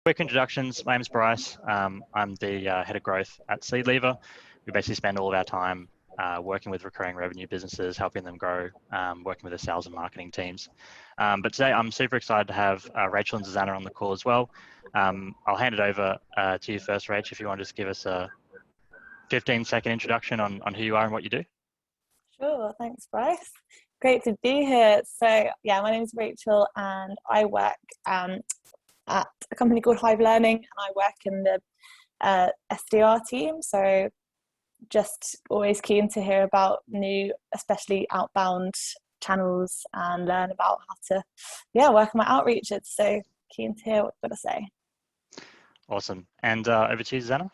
Quick introductions. My name's Bryce. I'm the head of growth at SeedLever. We basically spend all of our time working with recurring revenue businesses, helping them grow, working with the sales and marketing teams. But today I'm super excited to have Rachel and Susanna on the call as well. I'll hand it over to you first, Rach, if you want to just give us a 15-second introduction on who you are and what you do. Sure, thanks, Bryce. Great to be here. So yeah, my name is Rachel and I work at a company called Hive Learning, and I work in the SDR team. So just always keen to hear about new, especially outbound channels, and learn about how to work on my outreaches. So keen to hear what you've got to say. Awesome. And over to you, Susanna.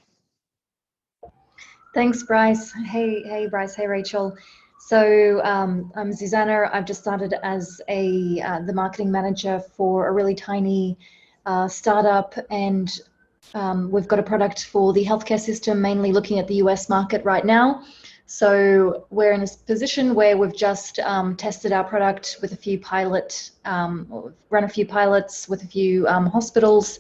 Thanks, Bryce. Hey, Bryce. Hey, Rachel. So I'm Susanna. I've just started as the marketing manager for a really tiny startup, and we've got a product for the healthcare system, mainly looking at the US market right now. So we're in a position where we've just tested our product with a few run a few pilots with a few hospitals,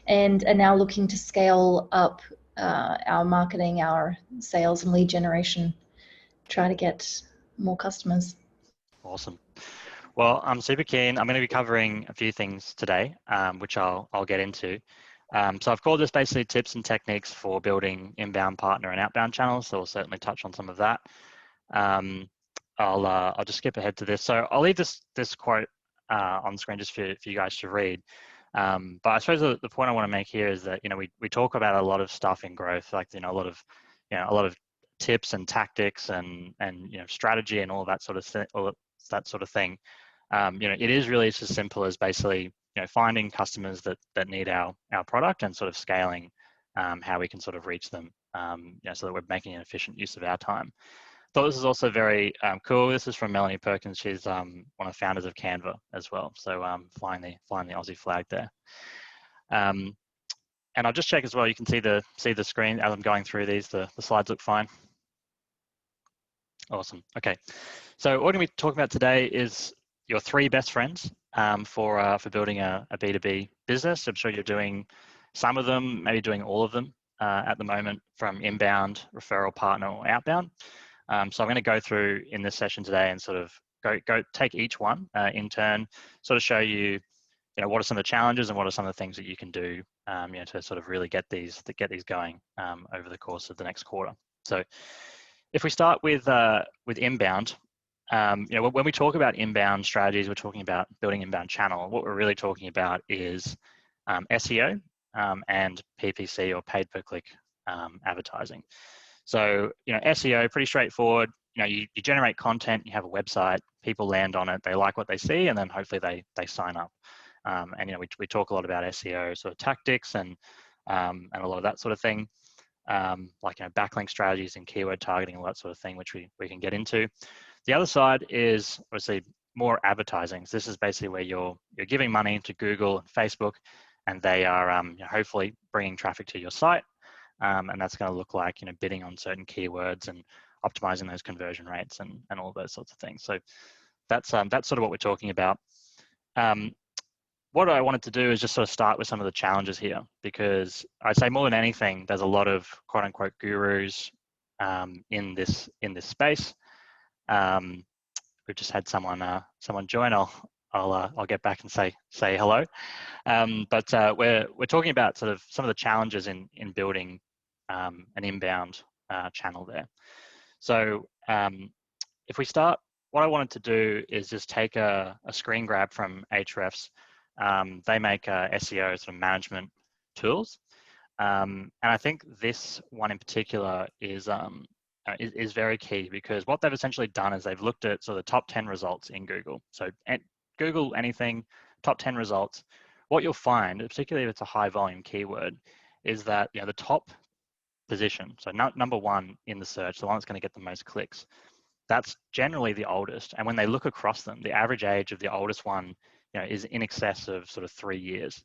and are now looking to scale up our marketing, our sales and lead generation, try to get more customers. Awesome. Well, I'm super keen. I'm going to be covering a few things today, which I'll get into. So I've called this basically tips and techniques for building inbound partner and outbound channels. So we'll certainly touch on some of that. I'll just skip ahead to this. So I'll leave this quote on screen just for you guys to read. But I suppose the point I want to make here is that we talk about a lot of stuff in growth, like a lot of tips and tactics and strategy and all that sort of thing. It is really just as simple as basically finding customers that need our product and sort of scaling how we can sort of reach them, so that we're making an efficient use of our time. Thought this is also very cool. This is from Melanie Perkins. She's one of the founders of Canva as well. So flying the Aussie flag there. And I'll just check as well. You can see the screen as I'm going through these. The slides look fine. Awesome. Okay. So what we're going to be talking about today is your 3 best friends for building a B2B business. I'm sure you're doing some of them, maybe doing all of them at the moment, from inbound, referral partner, or outbound. So I'm going to go through in this session today and sort of go take each one in turn, sort of show you, what are some of the challenges and what are some of the things that you can do, to sort of really get these going over the course of the next quarter. So if we start with inbound, when we talk about inbound strategies, we're talking about building inbound channel. What we're really talking about is SEO and PPC, or paid per click advertising. So, SEO, pretty straightforward. You generate content, you have a website, people land on it, they like what they see, and then hopefully they sign up. And we talk a lot about SEO sort of tactics and a lot of that sort of thing, like backlink strategies and keyword targeting, all that sort of thing, which we can get into. The other side is obviously more advertising. So this is basically where you're giving money to Google and Facebook, and they are hopefully bringing traffic to your site. And that's going to look like bidding on certain keywords and optimizing those conversion rates and all those sorts of things. So that's sort of what we're talking about. What I wanted to do is just sort of start with some of the challenges here, because I'd say more than anything, there's a lot of quote unquote gurus in this space. We've just had someone join. I'll get back and say hello. But we're talking about sort of some of the challenges in building an inbound channel there. So if we start, what I wanted to do is just take a screen grab from Ahrefs. They make SEO sort of management tools, and I think this one in particular is very key, because what they've essentially done is they've looked at sort of the top 10 results in Google. So Google anything, top 10 results. What you'll find, particularly if it's a high volume keyword, is that the top position, so number 1 in the search, the one that's going to get the most clicks, that's generally the oldest. And when they look across them, the average age of the oldest one is in excess of sort of 3 years.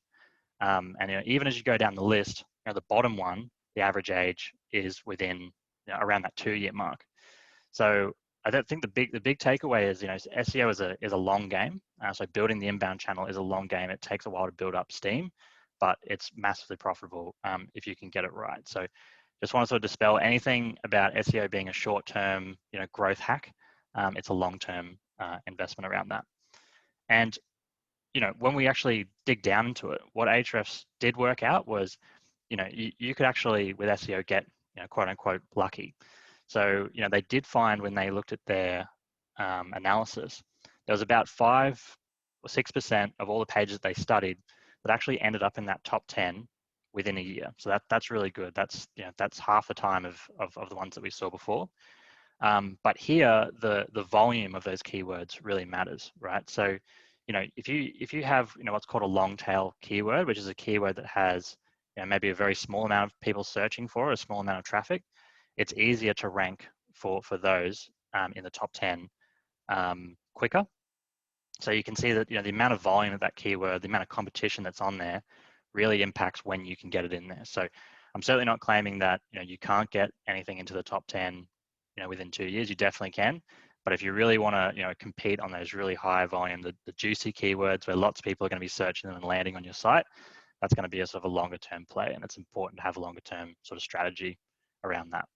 And even as you go down the list, the bottom one, the average age is within around that 2-year mark. So I don't think the big takeaway is SEO is a long game. So building the inbound channel is a long game. It takes a while to build up steam. but it's massively profitable if you can get it right. So just want to sort of dispel anything about SEO being a short-term, growth hack. It's a long-term investment around that. And when we actually dig down into it, what Ahrefs did work out was, you could actually with SEO get, quote unquote, lucky. So, they did find when they looked at their analysis, there was about 5 or 6% of all the pages that they studied that actually ended up in that top 10 within a year. So that's really good. That's that's half the time of the ones that we saw before. But here the volume of those keywords really matters, right? So if you have what's called a long tail keyword, which is a keyword that has maybe a very small amount of people searching for, a small amount of traffic, it's easier to rank for those in the top 10 quicker. So you can see that the amount of volume of that keyword, the amount of competition that's on there, really impacts when you can get it in there. So I'm certainly not claiming that you can't get anything into the top 10 within 2 years. You definitely can. But if you really want to compete on those really high volume, the juicy keywords where lots of people are going to be searching them and landing on your site, that's going to be a sort of a longer term play, and it's important to have a longer term sort of strategy around that.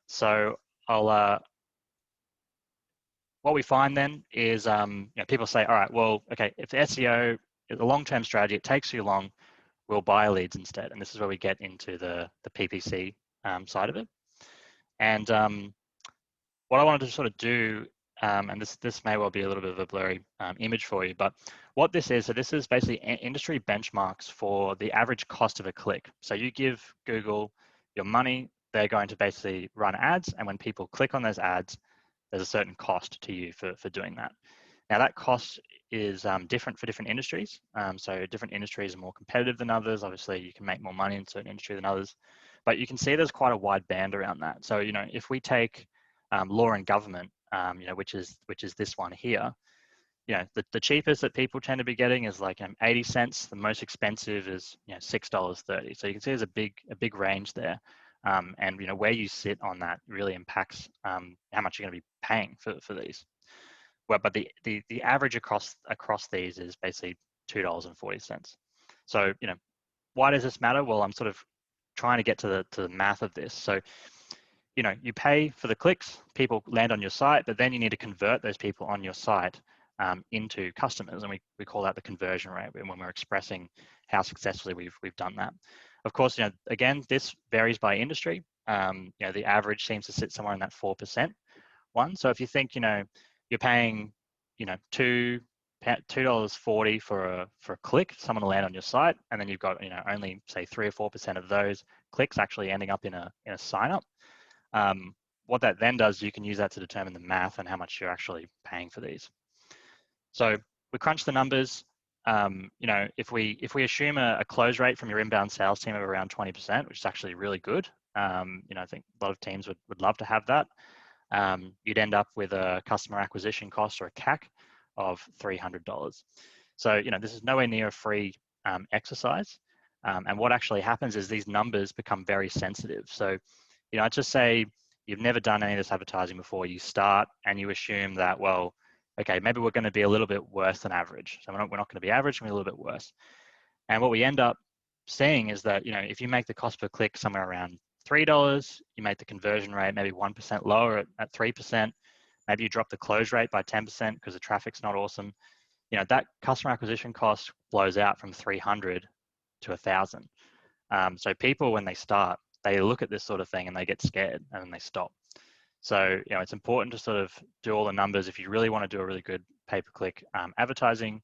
So I'll what we find then is people say, all right, well, okay, if SEO is a long-term strategy, it takes too long, we'll buy leads instead. And this is where we get into the PPC side of it. And what I wanted to sort of do, and this may well be a little bit of a blurry image for you, but what this is, so this is basically industry benchmarks for the average cost of a click. So you give Google your money, they're going to basically run ads, and when people click on those ads, there's a certain cost to you for doing that. Now that cost is different for different industries. So different industries are more competitive than others. Obviously, you can make more money in certain industry than others, but you can see there's quite a wide band around that. So if we take law and government, which is this one here, the cheapest that people tend to be getting is like 80 cents. The most expensive is $6.30. So you can see there's a big range there. And where you sit on that really impacts how much you're going to be paying for these. Well, but the average across these is basically $2.40. So why does this matter? Well, I'm sort of trying to get to the math of this. So you pay for the clicks, people land on your site, but then you need to convert those people on your site into customers, and we call that the conversion rate when we're expressing how successfully we've done that. Of course, again, this varies by industry. The average seems to sit somewhere in that 4% one. So if you think, you're paying, $2.40 for a click, someone will land on your site, and then you've got, only say 3 or 4% of those clicks actually ending up in a sign up. What that then does, you can use that to determine the math and how much you're actually paying for these. So we crunch the numbers. If we assume a close rate from your inbound sales team of around 20%, which is actually really good, I think a lot of teams would love to have that. You'd end up with a customer acquisition cost or a CAC of $300. So this is nowhere near a free exercise. And what actually happens is these numbers become very sensitive. So I'd just say you've never done any of this advertising before. You start and you assume that, well, okay, maybe we're going to be a little bit worse than average. So we're not going to be average, we're going to be a little bit worse. And what we end up seeing is that, if you make the cost per click somewhere around $3, you make the conversion rate maybe 1% lower at 3%, maybe you drop the close rate by 10% because the traffic's not awesome. That customer acquisition cost blows out from 300 to 1,000. So people, when they start, they look at this sort of thing and they get scared and then they stop. So, it's important to sort of do all the numbers if you really want to do a really good pay-per-click advertising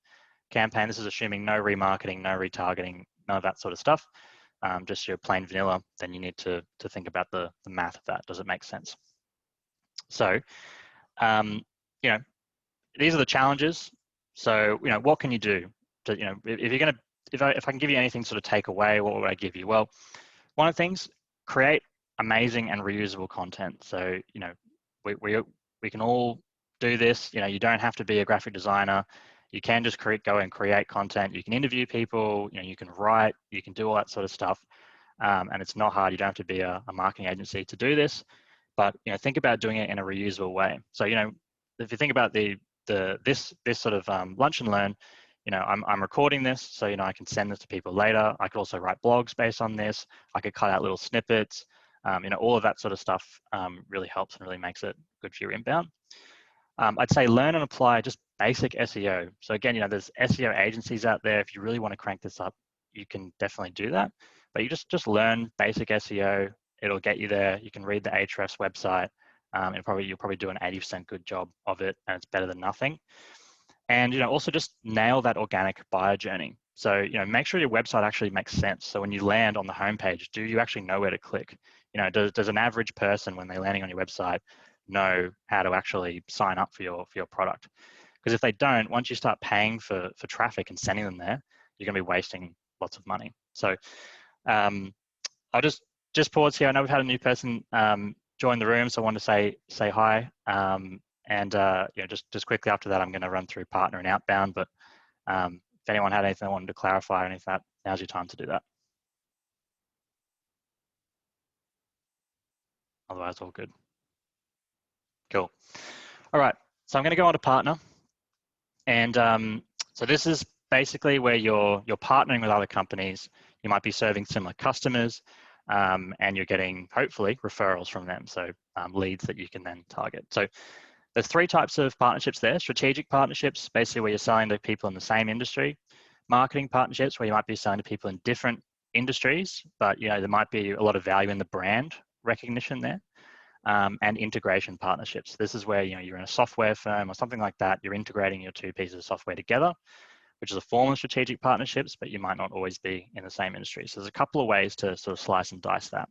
campaign. This is assuming no remarketing, no retargeting, none of that sort of stuff. Just your plain vanilla, then you need to think about the math of that. Does it make sense? So, these are the challenges. So, what can you do? To, if I can give you anything sort of take away, what would I give you? Well, one of the things, create amazing and reusable content. So, we can all do this. You don't have to be a graphic designer. You can just go and create content. You can interview people, you can write, you can do all that sort of stuff. And it's not hard. You don't have to be a marketing agency to do this, but, think about doing it in a reusable way. So, if you think about this sort of lunch and learn, I'm recording this, so, I can send this to people later. I could also write blogs based on this. I could cut out little snippets. All of that sort of stuff really helps and really makes it good for your inbound. I'd say learn and apply just basic SEO. So again, there's SEO agencies out there. If you really want to crank this up, you can definitely do that. But you just learn basic SEO. It'll get you there. You can read the Ahrefs website. You'll probably do an 80% good job of it, and it's better than nothing. And also just nail that organic buyer journey. So make sure your website actually makes sense. So when you land on the homepage, do you actually know where to click? Does an average person, when they're landing on your website, know how to actually sign up for your product? Because if they don't, once you start paying for traffic and sending them there, you're going to be wasting lots of money. So I'll just pause here. I know we've had a new person join the room, so I want to say hi. Just quickly after that, I'm going to run through partner and outbound. But if anyone had anything they wanted to clarify or anything, like that, now's your time to do that. Otherwise, all good. Cool. All right, so I'm going to go on to partner. And so this is basically where you're partnering with other companies. You might be serving similar customers, and you're getting, hopefully, referrals from them. So leads that you can then target. So there's 3 types of partnerships there. Strategic partnerships, basically where you're selling to people in the same industry. Marketing partnerships, where you might be selling to people in different industries, but there might be a lot of value in the brand recognition there. And integration partnerships. This is where you're in a software firm or something like that. You're integrating your 2 pieces of software together, which is a form of strategic partnerships, but you might not always be in the same industry. So there's a couple of ways to sort of slice and dice that.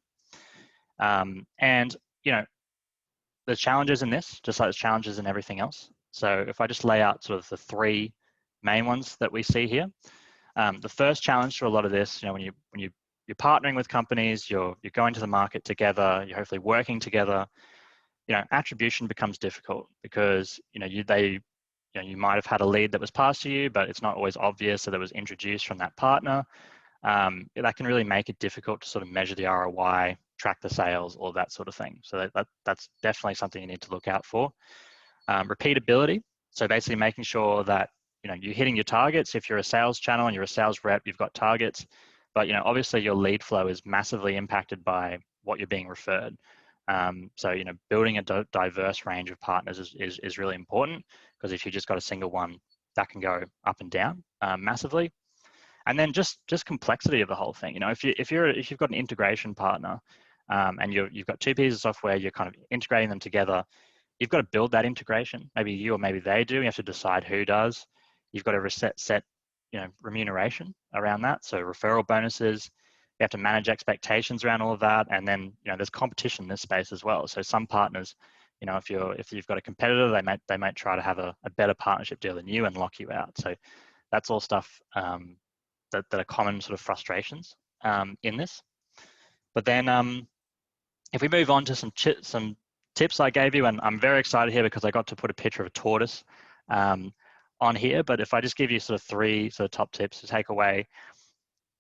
There's challenges in this, just like there's challenges in everything else. So if I just lay out sort of the 3 main ones that we see here, the first challenge to a lot of this, when you're partnering with companies, you're going to the market together, you're hopefully working together, attribution becomes difficult because you might have had a lead that was passed to you, but it's not always obvious that it was introduced from that partner. That can really make it difficult to sort of measure the ROI, track the sales, all that sort of thing. So that's definitely something you need to look out for. Repeatability. So basically making sure that you're hitting your targets. If you're a sales channel and you're a sales rep, you've got targets, but obviously your lead flow is massively impacted by what you're being referred. So building a diverse range of partners is really important, because if you just got a single one, that can go up and down massively. And then just complexity of the whole thing. If you've got an integration partner and you've got 2 pieces of software, you're kind of integrating them together. You've got to build that integration. Maybe you or maybe they do. You have to decide who does. You've got to set remuneration around that. So referral bonuses. You have to manage expectations around all of that. And then there's competition in this space as well. So some partners, if you've got a competitor, they might try to have a better partnership deal than you and lock you out. So that's all stuff that are common sort of frustrations in this. But then if we move on to some tips I gave you, and I'm very excited here because I got to put a picture of a tortoise on here. But if I just give you sort of 3 sort of top tips to take away,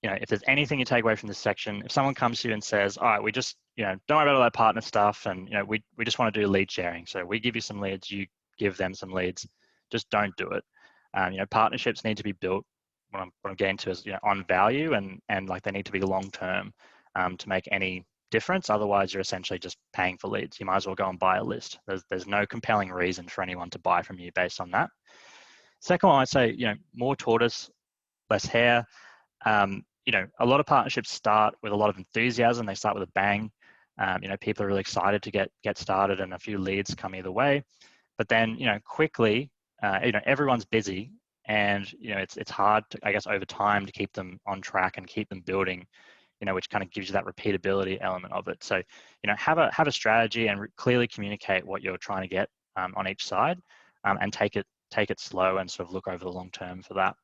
if there's anything you take away from this section, if someone comes to you and says, all right, we just, don't worry about all that partner stuff, and we just want to do lead sharing. So we give you some leads, you give them some leads. Just don't do it. Partnerships need to be built. What I'm getting to is on value, and like they need to be long term to make any difference. Otherwise, you're essentially just paying for leads. You might as well go and buy a list. There's no compelling reason for anyone to buy from you based on that. Second one, I'd say more tortoise, less hare. A lot of partnerships start with a lot of enthusiasm. They start with a bang. People are really excited to get started, and a few leads come either way. But then quickly, everyone's busy, and it's hard to, I guess, over time to keep them on track and keep them building, which kind of gives you that repeatability element of it. So have a strategy and clearly communicate what you're trying to get on each side, and take it slow and sort of look over the long term for that.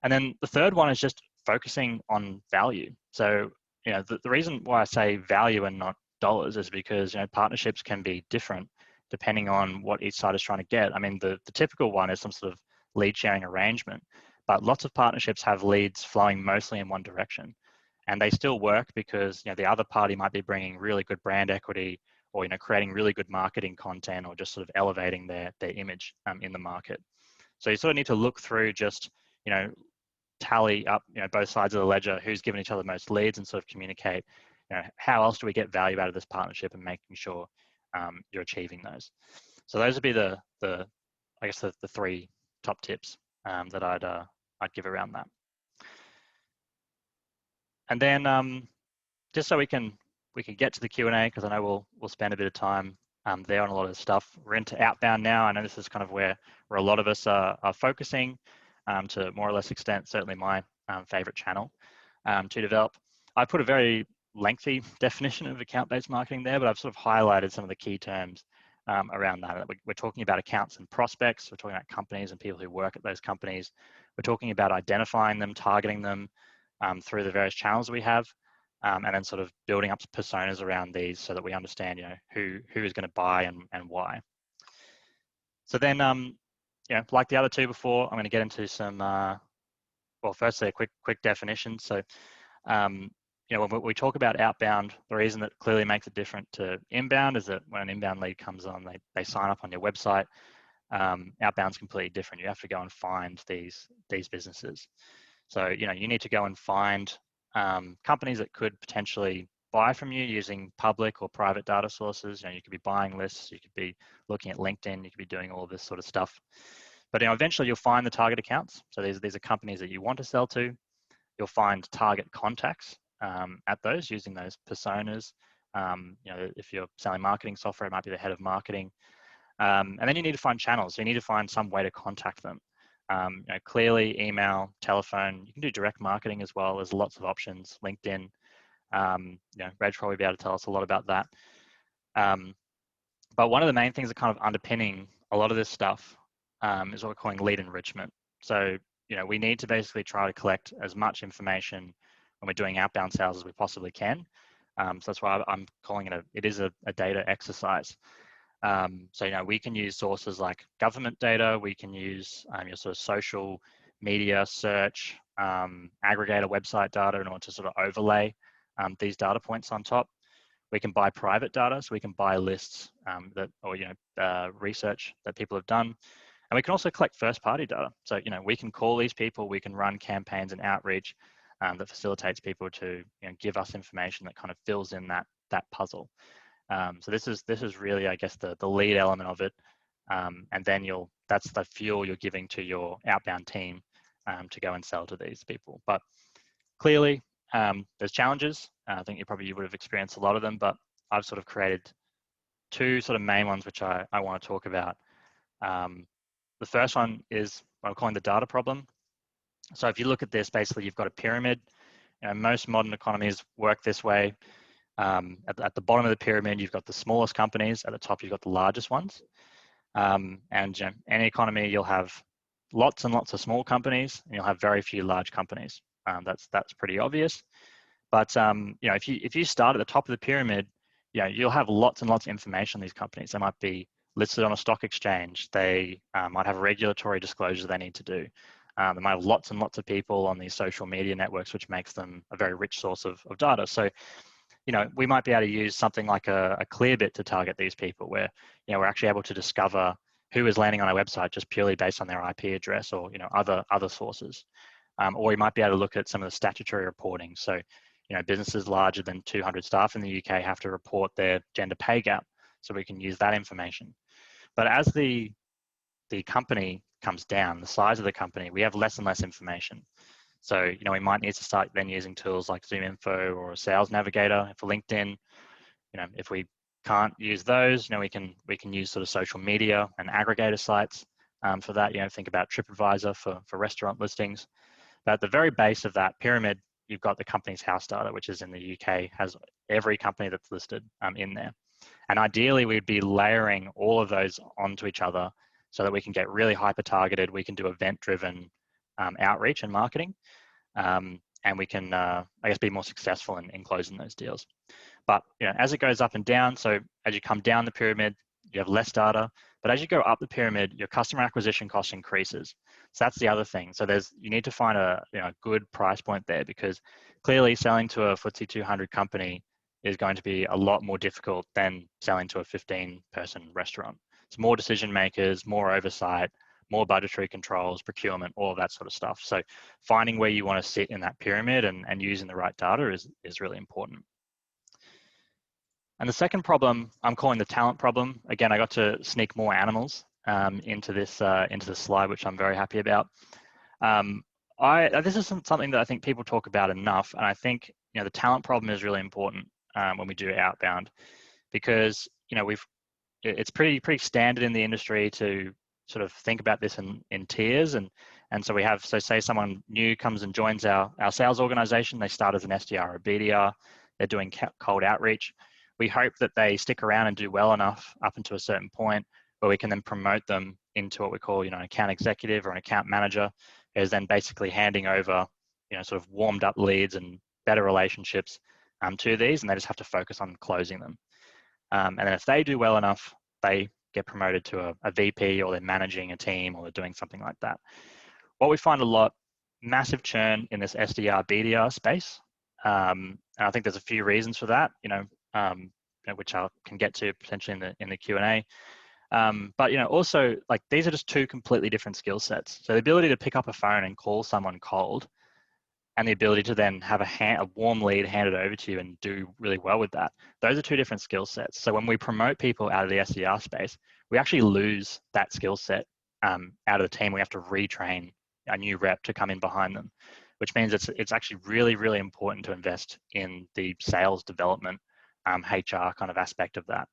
And then the third one is just focusing on value. So the reason why I say value and not dollars is because partnerships can be different depending on what each side is trying to get. I mean, the typical one is some sort of lead sharing arrangement, but lots of partnerships have leads flowing mostly in one direction, and they still work because the other party might be bringing really good brand equity, or creating really good marketing content, or just sort of elevating their image in the market. So you sort of need to look through just tally up, both sides of the ledger, who's given each other the most leads, and sort of communicate, how else do we get value out of this partnership, and making sure you're achieving those. So those would be the I guess the 3 top tips that I'd give around that. And then just so we can get to the Q&A, because I know we'll spend a bit of time there on a lot of stuff. We're into Outbound now. I know this is kind of where a lot of us are focusing to more or less extent, certainly my favorite channel to develop. I put a very lengthy definition of account-based marketing there, but I've sort of highlighted some of the key terms around that. We're talking about accounts and prospects. We're talking about companies and people who work at those companies. We're talking about identifying them, targeting them through the various channels we have, and then sort of building up personas around these so that we understand, who is going to buy and why. So then, like the other 2 before, I'm going to get into some, well, firstly, a quick definition. So, when we talk about outbound, the reason that clearly makes it different to inbound is that when an inbound lead comes on, they sign up on your website. Outbound's completely different. You have to go and find these businesses. So, you need to go and find companies that could potentially buy from you using public or private data sources. You could be buying lists, you could be looking at LinkedIn, you could be doing all this sort of stuff. But eventually you'll find the target accounts. So these are companies that you want to sell to. You'll find target contacts at those using those personas. If you're selling marketing software, it might be the head of marketing. And then you need to find channels. So you need to find some way to contact them. Clearly, email, telephone. You can do direct marketing as well. There's lots of options. LinkedIn. Reg probably be able to tell us a lot about that. But one of the main things that kind of underpinning a lot of this stuff is what we're calling lead enrichment. So we need to basically try to collect as much information when we're doing outbound sales as we possibly can. So that's why I'm calling it is a data exercise. So we can use sources like government data. We can use your sort of social media search, aggregator website data in order to sort of overlay these data points on top. We can buy private data, so we can buy lists research that people have done. And we can also collect first-party data. So, we can call these people, we can run campaigns and outreach that facilitates people to give us information that kind of fills in that puzzle. So this is really, I guess, the lead element of it. And then that's the fuel you're giving to your outbound team to go and sell to these people. But clearly, there's challenges. I think you would have experienced a lot of them, but I've sort of created 2 sort of main ones which I want to talk about. The first one is what I'm calling the data problem. So if you look at this, basically you've got a pyramid. Most modern economies work this way. At the bottom of the pyramid, you've got the smallest companies. At the top, you've got the largest ones. And any economy, you'll have lots and lots of small companies, and you'll have very few large companies. That's pretty obvious. But if you start at the top of the pyramid, you'll have lots and lots of information on these companies. They might be listed on a stock exchange. They might have regulatory disclosures they need to do. They might have lots and lots of people on these social media networks, which makes them a very rich source of data. So, we might be able to use something like a Clearbit to target these people, where we're actually able to discover who is landing on our website just purely based on their IP address or other sources. Or you might be able to look at some of the statutory reporting. So, businesses larger than 200 staff in the UK have to report their gender pay gap, so we can use that information. But as the company comes down, the size of the company, we have less and less information. So, we might need to start then using tools like ZoomInfo or a Sales Navigator for LinkedIn. If we can't use those, we can use sort of social media and aggregator sites for that. Think about TripAdvisor for restaurant listings. But at the very base of that pyramid, you've got the company's house data, which is in the UK, has every company that's listed in there. And ideally, we'd be layering all of those onto each other so that we can get really hyper-targeted. We can do event-driven outreach and marketing. And we can, I guess, be more successful in closing those deals. But as it goes up and down, so as you come down the pyramid, you have less data. But as you go up the pyramid, your customer acquisition cost increases. So that's the other thing. So you need to find a good price point there, because clearly selling to a FTSE 200 company is going to be a lot more difficult than selling to a 15-person restaurant. It's more decision makers, more oversight, more budgetary controls, procurement, all of that sort of stuff. So finding where you want to sit in that pyramid and using the right data is really important. And the second problem I'm calling the talent problem. Again, I got to sneak more animals into this slide, which I'm very happy about. This isn't something that I think people talk about enough, and I think the talent problem is really important when we do outbound, because it's pretty standard in the industry to sort of think about this in tiers, and so we have, so say someone new comes and joins our sales organization, they start as an SDR or a BDR, they're doing cold outreach. We hope that they stick around and do well enough up until a certain point where we can then promote them into what we call, an account executive or an account manager, is then basically handing over, sort of warmed up leads and better relationships to these, and they just have to focus on closing them. And then if they do well enough, they get promoted to a VP, or they're managing a team, or they're doing something like that. What we find a lot, massive churn in this SDR, BDR space. And I think there's a few reasons for that, which I can get to potentially in the Q&A. But also, like, these are just two completely different skill sets. So the ability to pick up a phone and call someone cold, and the ability to then have a warm lead handed over to you and do really well with that, those are two different skill sets. So when we promote people out of the SDR space, we actually lose that skill set out of the team. We have to retrain a new rep to come in behind them, which means it's actually really, really important to invest in the sales development, HR kind of aspect of that.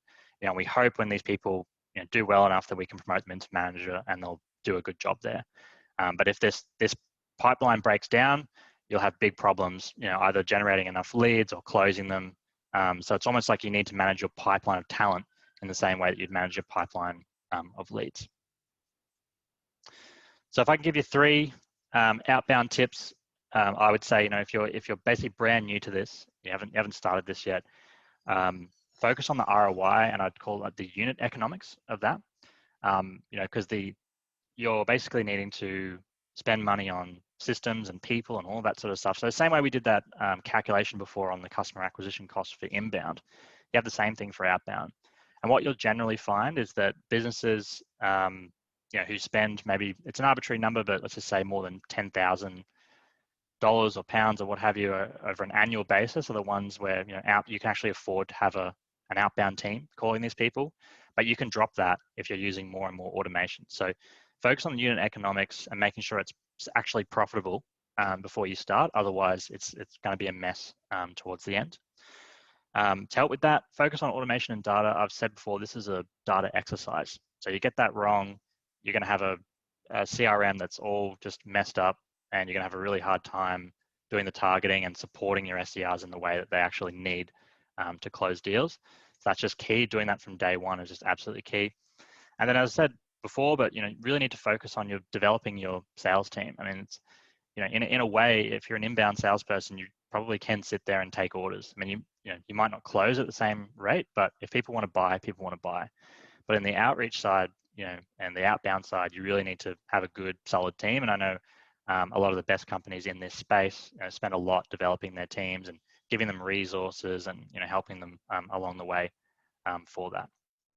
We hope when these people do well enough that we can promote them into manager and they'll do a good job there. But if this pipeline breaks down, you'll have big problems, either generating enough leads or closing them. So it's almost like you need to manage your pipeline of talent in the same way that you'd manage your pipeline of leads. So if I can give you 3 outbound tips, I would say, if you're basically brand new to this, you haven't started this yet, focus on the ROI, and I'd call it the unit economics of that. Because you're basically needing to spend money on systems and people and all that sort of stuff. So the same way we did that calculation before on the customer acquisition cost for inbound, you have the same thing for outbound. And what you'll generally find is that businesses, who spend, maybe it's an arbitrary number, but let's just say more than $10,000 or pounds or what have you over an annual basis, are the ones where you can actually afford to have an outbound team calling these people. But you can drop that if you're using more and more automation. So focus on the unit economics and making sure it's actually profitable before you start. Otherwise, it's going to be a mess towards the end. To help with that, focus on automation and data. I've said before, this is a data exercise. So you get that wrong, you're going to have a CRM that's all just messed up, and you're going to have a really hard time doing the targeting and supporting your SDRs in the way that they actually need to close deals. So that's just key. Doing that from day one is just absolutely key. And then, as I said before, but really need to focus on developing your sales team. I mean, it's in a way, if you're an inbound salesperson, you probably can sit there and take orders. I mean, you might not close at the same rate, but if people want to buy, people want to buy. But in the outreach side, and the outbound side, you really need to have a good, solid team. And I know a lot of the best companies in this space spend a lot developing their teams and giving them resources and helping them along the way for that.